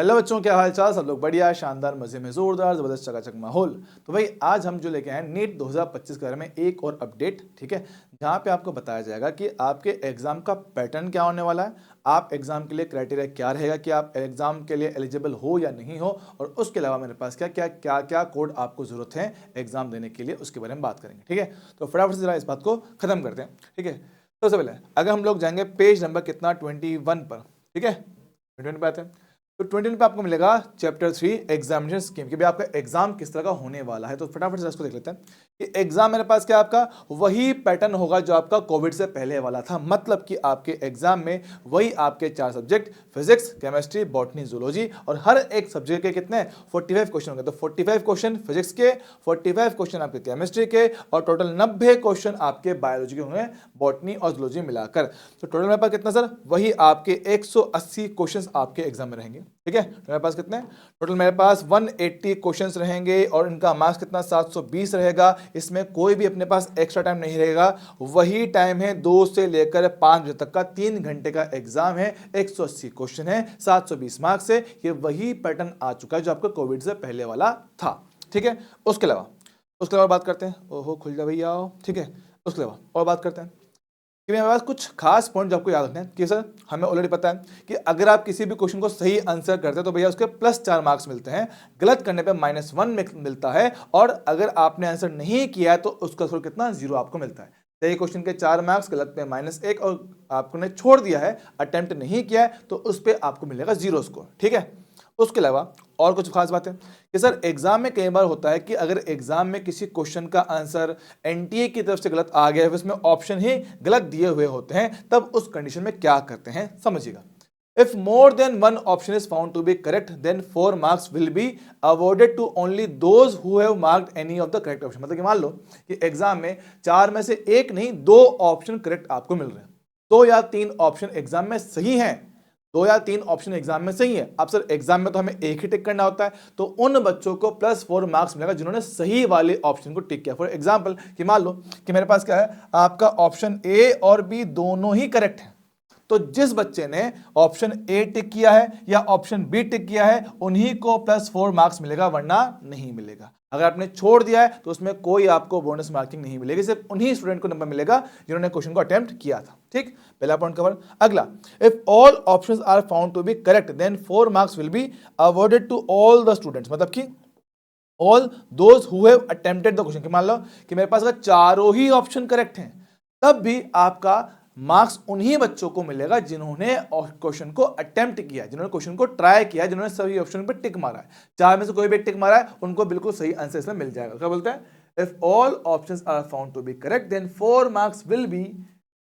Hello बच्चों, क्या हाल चाल। सब लोग बढ़िया, शानदार, मजे में, जोरदार, जबरदस्त, चकाचक माहौल। तो भाई आज हम जो लेके आए नीट 2025 के बारे में एक और अपडेट, ठीक है, जहां पे आपको बताया जाएगा कि आपके एग्जाम का पैटर्न क्या होने वाला है, आप एग्जाम के लिए क्राइटेरिया क्या रहेगा कि आप एग्जाम के लिए एलिजिबल हो या नहीं हो, और उसके अलावा मेरे पास क्या क्या क्या क्या कोड आपको जरूरत है एग्जाम देने के लिए, उसके बारे में बात करेंगे। ठीक है, तो फटाफट से जरा इस बात को खत्म करते हैं। ठीक है, तो सबसे पहले अगर हम लोग जाएंगे पेज नंबर कितना 21 पर, ठीक है, 21 पे आते हैं। तो 21 पे आपको मिलेगा चैप्टर 3 एग्जामिनेशन स्कीम कि भाई आपका एग्जाम किस तरह का होने वाला है। तो फटाफट से इसको देख लेते हैं कि एग्जाम मेरे पास क्या आपका वही पैटर्न होगा जो आपका कोविड से पहले वाला था। मतलब कि आपके एग्जाम में वही आपके 4 subject physics, chemistry, botany, zoology और हर एक सब्जेक्ट के कितने 45 क्वेश्चन होंगे। तो 45 क्वेश्चन फिजिक्स के, 45 क्वेश्चन आपके केमिस्ट्री के और टोटल 90 क्वेश्चन आपके बायोलॉजी के होंगे, बॉटनी और जूलॉजी मिलाकर। तो टोटल मेरे पास कितना सर, वही आपके 180 क्वेश्चन आपके एग्जाम में रहेंगे। ठीक है, तो मेरे पास कितने टोटल, मेरे पास 180 क्वेश्चंस रहेंगे और इनका मार्क्स कितना 720 रहेगा। इसमें कोई भी अपने पास एक्स्ट्रा टाइम नहीं रहेगा, वही टाइम है 2 से लेकर 5 बजे तक का 3 घंटे का एग्जाम है। 180 क्वेश्चन है, 720 मार्क्स से, ये वही पैटर्न आ चुका है जो आपका कोविड से पहले वाला था। ठीक है, उसके अलावा बात करते हैं। ओहो खुल जा भैया। ठीक है, उसके अलावा और बात करते हैं कि मेरे पास कुछ खास पॉइंट आपको याद रखने हैं कि सर हमें ऑलरेडी पता है कि अगर आप किसी भी क्वेश्चन को सही आंसर करते हैं तो भैया उसके +4 मार्क्स मिलते हैं, गलत करने पे -1 मिलता है, और अगर आपने आंसर नहीं किया है तो उसका स्कोर कितना 0 आपको मिलता है। सही क्वेश्चन के 4 मार्क्स, गलत पे -1, और आपने छोड़ दिया है, अटेम्प्ट नहीं किया है, तो उस पर आपको मिलेगा 0 स्कोर। ठीक है, उसके अलावा और कुछ खास बात है कि सर एग्जाम में कई बार होता है कि अगर एग्जाम में किसी क्वेश्चन का आंसर एनटीए की तरफ से गलत आ गया है, उसमें ऑप्शन ही गलत दिए हुए होते हैं, तब उस कंडीशन में क्या करते हैं समझिएगा। If more than one option is found to be correct, then 4 marks will be awarded to only those who have marked any of the correct option। मतलब कि मान लो कि एग्जाम में 4 में से एक नहीं 2 ऑप्शन करेक्ट आपको मिल रहे हैं, 2 या 3 ऑप्शन एग्जाम में सही हैं, 2 या 3 ऑप्शन एग्जाम में सही है। अब सर एग्जाम में तो हमें एक ही टिक करना होता है, तो उन बच्चों को +4 मार्क्स मिलेगा जिन्होंने सही वाले ऑप्शन को टिक किया। फॉर एग्जाम्पल कि मान लो कि मेरे पास क्या है, आपका ऑप्शन ए और बी दोनों ही करेक्ट है, तो जिस बच्चे ने ऑप्शन ए टिक किया है या ऑप्शन बी टिक किया है उन्हीं को +4 मार्क्स मिलेगा, वरना नहीं मिलेगा। अगर आपने छोड़ दिया है तो उसमें कोई आपको बोनस मार्किंग नहीं मिलेगी, सिर्फ उन्हीं स्टूडेंट को नंबर मिलेगा जिन्होंने क्वेश्चन को अटेम्प्ट किया था। ठीक, पहला पॉइंट कवर। अगला, if all options are found to be correct then 4 marks will be awarded to all the students. मतलब कि all those who have attempted the question. मान लो कि मेरे पास अगर चारों ही ऑप्शन करेक्ट हैं, तब भी आपका मार्क्स उन्हीं बच्चों को मिलेगा जिन्होंने क्वेश्चन को अटेम्प्ट किया, जिन्होंने क्वेश्चन को ट्राई किया, जिन्होंने सभी ऑप्शन पे टिक मारा है। 4 में से कोई भी टिक मारा है उनको बिल्कुल सही आंसर इसमें मिल जाएगा। क्या बोलते हैं, if all options are found to be correct then 4 marks will be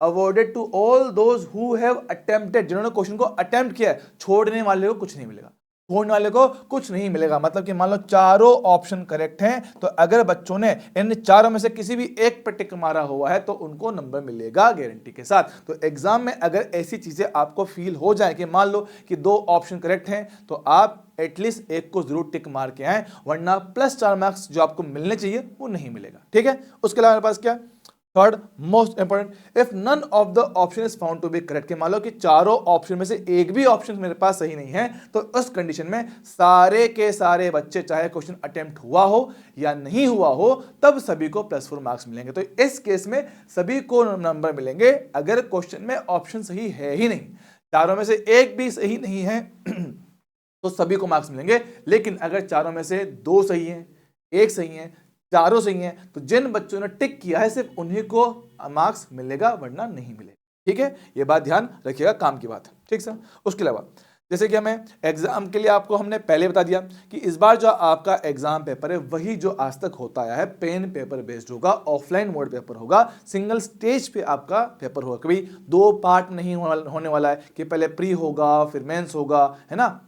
awarded to all those who have attempted. जिन्होंने क्वेश्चन को अटेम्प्ट किया है, छोड़ने वाले को कुछ नहीं मिलेगा, छोड़ने वाले को कुछ नहीं मिलेगा। मतलब कि मान लो चारों ऑप्शन करेक्ट हैं, तो अगर बच्चों ने इन चारों में से किसी भी एक पर टिक मारा हुआ है तो उनको नंबर मिलेगा गारंटी के साथ। तो एग्जाम में अगर ऐसी चीजें आपको फील हो जाए कि मान लो कि 2 ऑप्शन करेक्ट हैं, तो आप एटलीस्ट एक को जरूर टिक मार के आए, वरना +4 मार्क्स जो आपको मिलने चाहिए वो नहीं मिलेगा। ठीक है, उसके अलावा मेरे पास क्या, third most important, if none of the option is found to be correct. मान लो कि चारों ऑप्शन में से एक भी ऑप्शन मेरे पास सही नहीं है, तो उस कंडीशन में सारे के सारे बच्चे, चाहे क्वेश्चन अटेम्प्ट हुआ हो या नहीं हुआ हो, तब सभी को +4 मार्क्स मिलेंगे। तो इस केस में सभी को नंबर मिलेंगे अगर क्वेश्चन में ऑप्शन सही है ही नहीं, चारों में से एक भी सही नहीं है तो सभी को मार्क्स मिलेंगे। लेकिन अगर चारों में से 2 सही हैं, एक सही है, चारों सही हैं, तो जिन बच्चों ने टिक किया है सिर्फ उन्हीं को मार्क्स मिलेगा, वरना नहीं मिलेगा। ठीक है, ये बात ध्यान रखिएगा, काम की बात है। ठीक सर, उसके अलावा जैसे कि हमें एग्जाम के लिए आपको हमने पहले बता दिया कि इस बार जो आपका एग्जाम पेपर है वही जो आज तक होता आया है, पेन पेपर बेस्ड होगा, ऑफलाइन मोड पेपर होगा, सिंगल स्टेज पे आपका पेपर होगा। कभी 2 पार्ट नहीं होने वाला है कि पहले प्री होगा फिर मेंस होगा, है ना,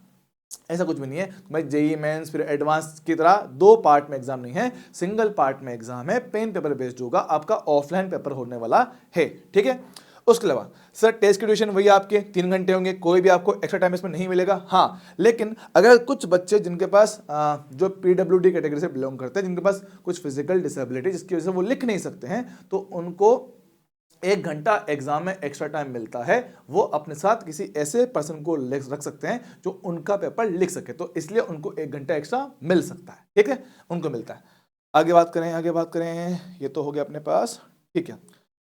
ऐसा कुछ भी नहीं है। मैं जेई मेंस फिर एडवांस की तरह 2 पार्ट में एग्जाम नहीं है, सिंगल पार्ट में एग्जाम है, पेन पेपर बेस्ड होगा, आपका ऑफलाइन पेपर होने वाला है। ठीक है, उसके अलावा सर टेस्ट की ड्यूरेशन वही आपके 3 घंटे होंगे, कोई भी आपको एक्स्ट्रा टाइम इसमें नहीं मिलेगा। हाँ, लेकिन अगर कुछ बच्चे जिनके पास जो पीडब्ल्यूडी कैटेगरी से बिलोंग करते हैं, जिनके पास कुछ फिजिकल डिसेबिलिटी जिसकी वजह से वो लिख नहीं सकते हैं, तो उनको 1 घंटा एग्जाम में एक्स्ट्रा टाइम मिलता है, वो अपने साथ किसी ऐसे पर्सन को रख सकते हैं जो उनका पेपर लिख सके, तो इसलिए उनको 1 घंटा एक्स्ट्रा मिल सकता है, ठीक है, उनको मिलता है। आगे बात करें, ये तो हो गया अपने पास, ठीक है।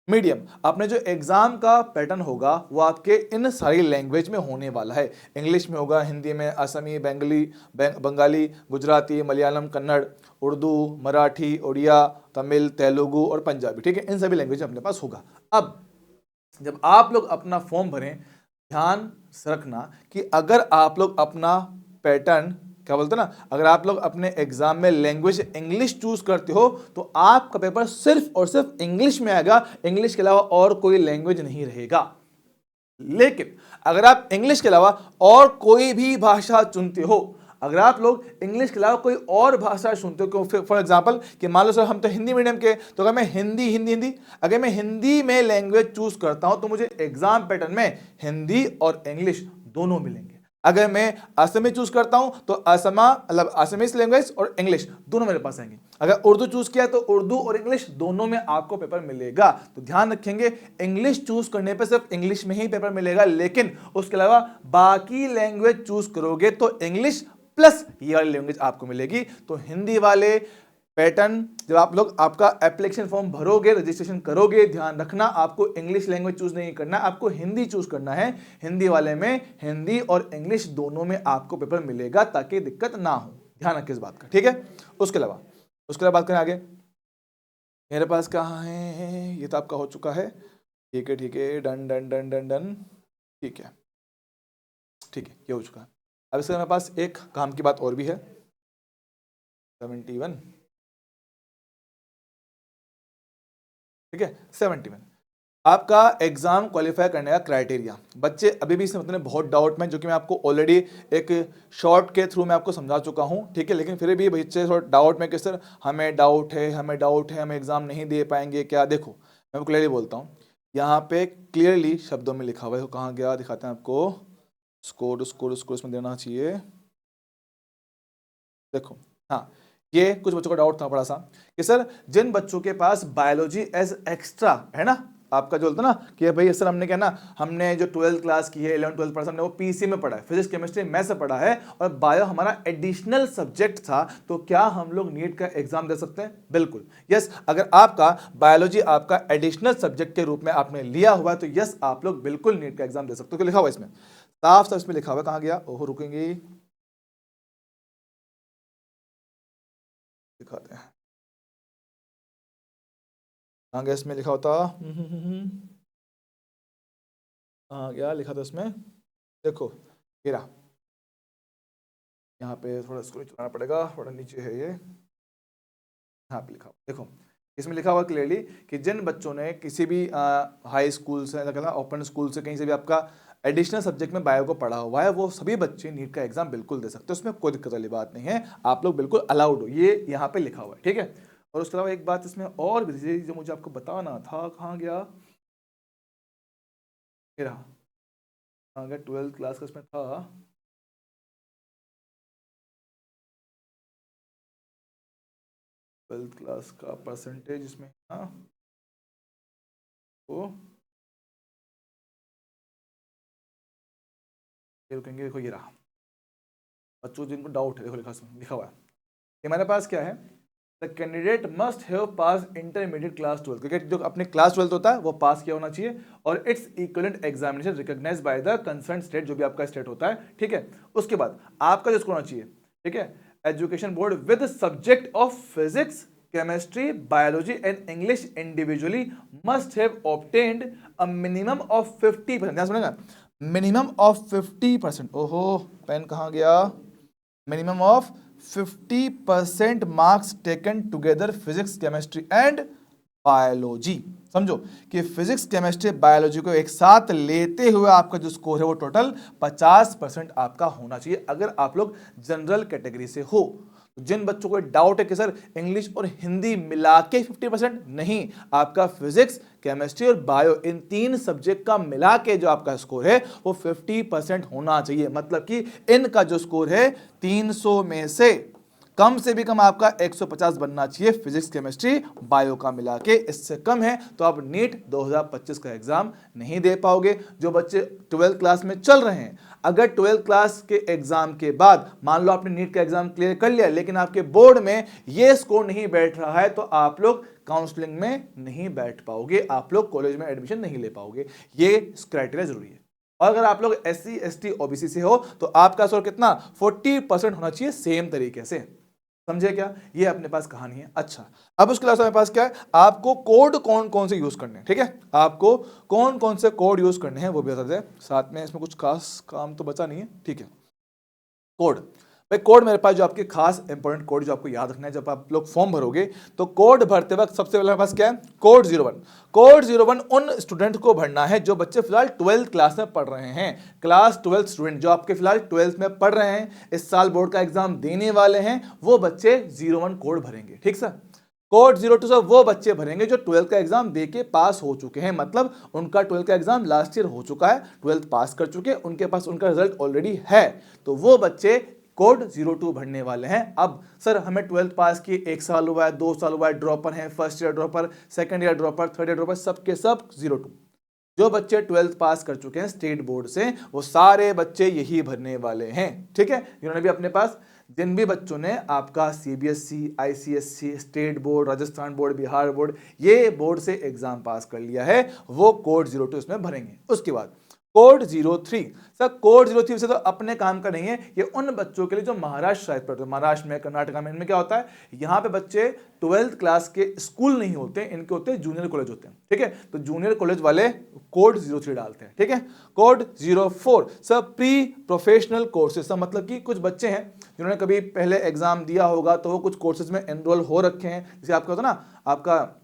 मीडियम, आपने जो एग्जाम का पैटर्न होगा वो आपके इन सारी लैंग्वेज में होने वाला है। इंग्लिश में होगा, हिंदी में, असमी, बंगाली, गुजराती, मलयालम, कन्नड़, उर्दू, मराठी, उड़िया, तमिल, तेलुगु और पंजाबी, ठीक है, इन सभी लैंग्वेज अपने पास होगा। अब जब आप लोग अपना फॉर्म भरें, ध्यान से रखना कि अगर आप लोग अपना पैटर्न, क्या बोलते हैं ना, अगर आप लोग अपने एग्जाम में लैंग्वेज इंग्लिश चूज करते हो तो आपका पेपर सिर्फ और सिर्फ इंग्लिश में आएगा, इंग्लिश के अलावा और कोई लैंग्वेज नहीं रहेगा। लेकिन अगर आप इंग्लिश के अलावा और कोई भी भाषा चुनते हो, अगर आप लोग इंग्लिश के अलावा कोई और भाषा सुनते हो, फॉर एग्जांपल कि मान लो सर हम तो हिंदी मीडियम के, तो अगर मैं हिंदी अगर मैं हिंदी में लैंग्वेज चूज करता हूं तो मुझे एग्जाम पैटर्न में हिंदी और इंग्लिश दोनों मिलेंगे। अगर मैं असमी चूज करता हूं तो मतलब असमीज लैंग्वेज और इंग्लिश दोनों मेरे पास आएंगे। अगर उर्दू चूज किया तो उर्दू और इंग्लिश दोनों में आपको पेपर मिलेगा। तो ध्यान रखेंगे, इंग्लिश चूज करने पे सिर्फ इंग्लिश में ही पेपर मिलेगा, लेकिन उसके अलावा बाकी लैंग्वेज चूज करोगे तो इंग्लिश प्लस ये वाली लैंग्वेज आपको मिलेगी। तो हिंदी वाले पैटर्न, जब आप लोग आपका एप्लीकेशन फॉर्म भरोगे, रजिस्ट्रेशन करोगे, ध्यान रखना आपको इंग्लिश लैंग्वेज चूज नहीं करना, आपको हिंदी चूज करना है। हिंदी वाले में हिंदी और इंग्लिश दोनों में आपको पेपर मिलेगा ताकि दिक्कत ना हो, ध्यान रखिए इस बात का, ठीक है। उसके अलावा बात करें आगे, मेरे पास कहाँ है, ये तो आपका हो चुका है, ठीक है, done done done done done, ठीक है, ये हो चुका है। अब इसके मेरे पास एक काम की बात और भी है, 71, ठीक है, 71 आपका एग्जाम क्वालिफाई करने का क्राइटेरिया। बच्चे अभी भी इसमें मतलब बहुत डाउट में, जो कि मैं आपको ऑलरेडी एक शॉर्ट के थ्रू मैं आपको समझा चुका हूं, ठीक है, लेकिन फिर भी बच्चे थोड़ा डाउट में कि सर हमें डाउट है, हम एग्जाम नहीं दे पाएंगे क्या। देखो मैं आपको क्लियरली बोलता हूँ, यहाँ पे क्लियरली शब्दों में लिखा हुआ है, कहाँ गया दिखाते हैं आपको, स्कोर इसमें देना चाहिए। देखो हाँ, ये कुछ बच्चों का डाउट था बड़ा सा कि सर जिन बच्चों के पास बायोलॉजी एज एक्स्ट्रा है ना, आपका जो होता है ना कि भाई सर हमने क्या ना, हमने जो 12th क्लास की है, 11th 12th पढ़ा, हमने वो पीसी में पढ़ा है, फिजिक्स केमिस्ट्री मैथ्स से पढ़ा है और बायो हमारा एडिशनल सब्जेक्ट था, तो क्या हम लोग नीट का एग्जाम दे सकते हैं? बिल्कुल यस। अगर आपका बायोलॉजी आपका एडिशनल सब्जेक्ट के रूप में आपने लिया हुआ है तो यस, आप लोग बिल्कुल नीट का एग्जाम दे सकते हो। तो लिखा हुआ इसमें साफ साफ इसमें लिखा हुआ, कहाँ गया, ओहो रुकेंगे, दिखाते हैं आगे इसमें लिखा होता, क्या लिखा था इसमें, देखो हीरा, यहाँ पे थोड़ा इसको चलाना पड़ेगा, थोड़ा नीचे है ये, यहाँ पे लिखा, देखो इसमें लिखा हुआ क्लियरली कि जिन बच्चों ने किसी भी हाई स्कूल से, ओपन स्कूल से, कहीं से भी आपका एडिशनल सब्जेक्ट में बायो को पढ़ा हुआ है, वो सभी बच्चे नीट का एग्जाम बिल्कुल दे सकते हैं, उसमें कोई दिक्कत वाली बात नहीं है, आप लोग बिल्कुल अलाउड हो, ये यहाँ पे लिखा हुआ है, ठीक है। और उसके अलावा एक बात इसमें और भी थी जो मुझे आपको बताना था, कहाँ गया, कहाँ गया, 12th क्लास का इसमें था, 12th क्लास का परसेंटेज इसमें, हाँ तो ये रुकेंगे, देखो ये रहा, बच्चों जिनको डाउट है, देखो लिखा हुआ है कि हमारे पास क्या है, the candidate must have pass intermediate class 12, क्योंकि जो अपने क्लास 12 होता है वो पास किया होना चाहिए, और it's equivalent examination recognise by the concern state, जो भी आपका स्टेट होता है, ठीक है। उसके बाद आपका जो स्कोर होना चाहिए, ठीक है, education board with subject of physics, chemistry, biology and English individually must have obtained a minimum of 50%, ध्यान सुनेगा, मिनिमम ऑफ 50%, ओहो पेन कहाँ गया, minimum of 50% marks taken together physics chemistry and biology. समझो कि फिजिक्स केमिस्ट्री बायोलॉजी को एक साथ लेते हुए आपका जो स्कोर है वो टोटल 50% आपका होना चाहिए, अगर आप लोग जनरल कैटेगरी से हो। जिन बच्चों को डाउट है कि सर इंग्लिश और हिंदी मिला के 50%, नहीं, आपका फिजिक्स केमिस्ट्री और बायो इन 3 सब्जेक्ट का मिला के जो आपका स्कोर है वो 50% होना चाहिए। मतलब कि इनका जो स्कोर है 300 में से कम से भी कम आपका 150 बनना चाहिए फिजिक्स केमिस्ट्री बायो का मिला के, इससे कम है तो आप नीट 2025 का एग्जाम नहीं दे पाओगे। जो बच्चे 12th क्लास में चल रहे हैं, अगर 12th क्लास के एग्जाम के बाद मान लो आपने नीट का एग्जाम क्लियर कर लिया लेकिन आपके बोर्ड में ये स्कोर नहीं बैठ रहा है तो आप लोग काउंसलिंग में नहीं बैठ पाओगे, आप लोग कॉलेज में एडमिशन नहीं ले पाओगे। ये क्राइटेरिया जरूरी है। और अगर आप लोग SC ST OBC से हो तो आपका स्कोर कितना 40% होना चाहिए सेम तरीके से, समझे क्या? ये अपने पास कहानी है। अच्छा, अब उसके अलावा मेरे पास क्या है, आपको कोड कौन कौन से यूज करने हैं, ठीक है, आपको कौन कौन से कोड यूज करने हैं वो भी बता दें साथ में, इसमें कुछ खास काम तो बचा नहीं है, ठीक है। कोड, भाई कोड मेरे पास जो आपके खास इंपॉर्टेंट कोड जो आपको याद रखना है जब आप लोग फॉर्म भरोगे, तो कोड भरते वक्त सबसे पहले मेरे पास क्या है, कोड 01। कोड 01 उन स्टूडेंट को भरना है जो बच्चे फिलहाल 12th क्लास में पढ़ रहे हैं, क्लास 12 स्टूडेंट जो आपके फिलहाल 12th में पढ़ रहे हैं, इस साल बोर्ड का एग्जाम देने वाले हैं, वो बच्चे 01 कोड भरेंगे, ठीक सर। कोड 02 से वो बच्चे भरेंगे जो 12th का एग्जाम देके पास हो चुके हैं, मतलब उनका 12th का एग्जाम लास्ट ईयर हो चुका है, 12th पास कर चुके हैं, उनके पास उनका रिजल्ट ऑलरेडी है, तो वो बच्चे कोड 02 भरने वाले हैं। अब सर हमें 12th पास किए 1 साल हुआ है, 2 साल हुआ है, ड्रॉपर हैं, first year dropper, second year dropper, third year dropper, सबके सब 02। जो बच्चे 12th पास कर चुके हैं स्टेट बोर्ड से वो सारे बच्चे यही भरने वाले हैं, ठीक है। जिन्होंने भी अपने पास, जिन भी बच्चों ने आपका CBSE, ICSE, state board, Rajasthan board, Bihar board, ये बोर्ड से एग्जाम पास कर लिया है, वो कोड 02 इसमें भरेंगे। उसके बाद कोड 03, सर कोड 03 से तो अपने काम का नहीं है, ये उन बच्चों के लिए जो महाराष्ट्र शायद पढ़ते हैं, महाराष्ट्र में, कर्नाटका में, इनमें क्या होता है, यहाँ पे बच्चे 12th क्लास के स्कूल नहीं होते, इनके होते हैं जूनियर कॉलेज होते हैं, ठीक है। तो जूनियर कॉलेज वाले कोड 03 डालते हैं, ठीक है। Code 04, sir pre professional courses, सब मतलब कि कुछ बच्चे हैं जिन्होंने कभी पहले एग्जाम दिया होगा तो वो कुछ कोर्सेज में एनरोल हो रखे हैं, जैसे आपका होता है ना, आपका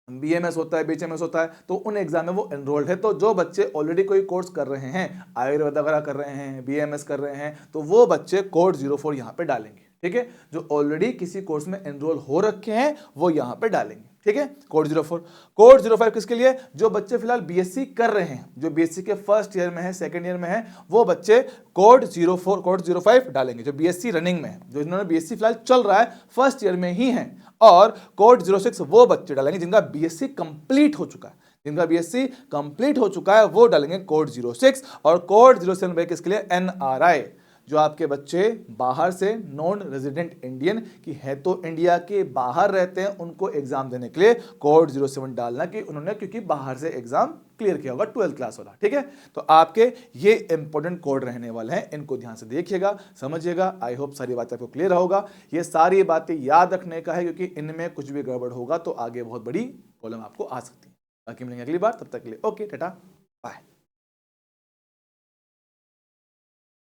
BMS होता है, BHMS होता है, तो उन एग्जाम में वो एनरोल्ड है। तो जो बच्चे ऑलरेडी कोई कोर्स कर रहे हैं, आयुर्वेद वगैरह कर रहे हैं, BMS कर रहे हैं, तो वो बच्चे कोड 04 यहाँ पे डालेंगे, ठीक है। जो ऑलरेडी किसी कोर्स में एनरोल हो रखे हैं वो यहाँ पे डालेंगे, ठीक है। कोड 04। कोड 05 किसके लिए, जो बच्चे फिलहाल BSc कर रहे हैं, जो BSc के फर्स्ट ईयर में है, सेकंड ईयर में है, वो बच्चे कोड 04, कोड 05 डालेंगे। जो BSc रनिंग में है, जो जिन्होंने BSc फिलहाल चल रहा है, फर्स्ट ईयर में ही है। और कोड 06 वो बच्चे डालेंगे जिनका BSc कंप्लीट हो चुका है, जिनका BSc कंप्लीट हो चुका है वो डालेंगे कोड 06। और कोड 07 किसके लिए, NRI, जो आपके बच्चे बाहर से, नॉन रेजिडेंट इंडियन की है तो इंडिया के बाहर रहते हैं, उनको एग्जाम देने के लिए कोड 07 डालना कि उन्होंने क्योंकि बाहर से एग्जाम क्लियर किया होगा 12th क्लास वाला, ठीक है। तो आपके ये इंपॉर्टेंट कोड रहने वाले हैं, इनको ध्यान से देखिएगा, समझिएगा। आई होप सारी बातें आपको क्लियर होगा। ये सारी बातें याद रखने का है क्योंकि इनमें कुछ भी गड़बड़ होगा तो आगे बहुत बड़ी प्रॉब्लम आपको आ सकती है। बाकी मिलेंगे अगली बार, तब तक के लिए ओके, टाटा, बाय।